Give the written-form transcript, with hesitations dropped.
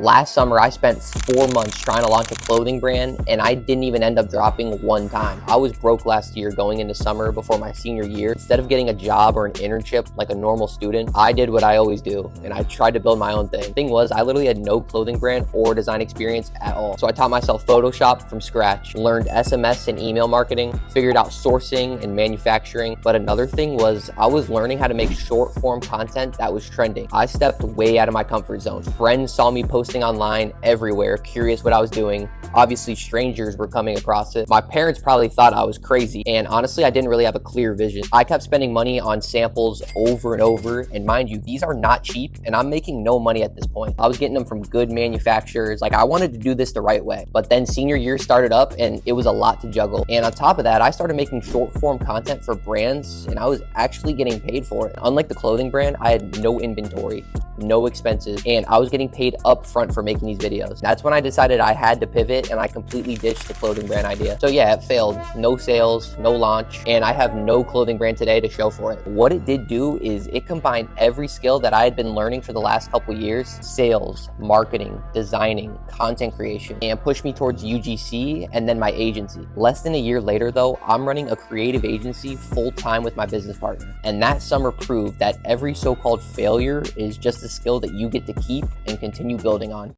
Last summer, I spent 4 months trying to launch a clothing brand, and I didn't even end up dropping one time. I was broke last year going into summer before my senior year. Instead of getting a job or an internship like a normal student, I did what I always do, and I tried to build my own thing. Thing was, I literally had no clothing brand or design experience at all. So I taught myself Photoshop from scratch, learned SMS and email marketing, figured out sourcing and manufacturing. But another thing was I was learning how to make short form content that was trending. I stepped way out of my comfort zone. Friends saw me posting online everywhere, curious what I was doing. Obviously, strangers were coming across it. My parents probably thought I was crazy, and honestly, I didn't really have a clear vision. I kept spending money on samples over and over, and mind you, these are not cheap, and I'm making no money at this point. I was getting them from good manufacturers. Like, I wanted to do this the right way, but then senior year started up, and it was a lot to juggle. And on top of that, I started making short form content for brands, and I was actually getting paid for it. Unlike the clothing brand, I had no inventory, no expenses, and I was getting paid up front for making these videos. That's when I decided I had to pivot, and I completely ditched the clothing brand idea. So yeah, it failed. No sales, no launch, and I have no clothing brand today to show for it. What it did do is it combined every skill that I had been learning for the last couple years: sales, marketing, designing, content creation, and pushed me towards UGC and then my agency. Less than a year later though, I'm running a creative agency full-time with my business partner. And that summer proved that every so-called failure is just a skill that you get to keep and continue building on.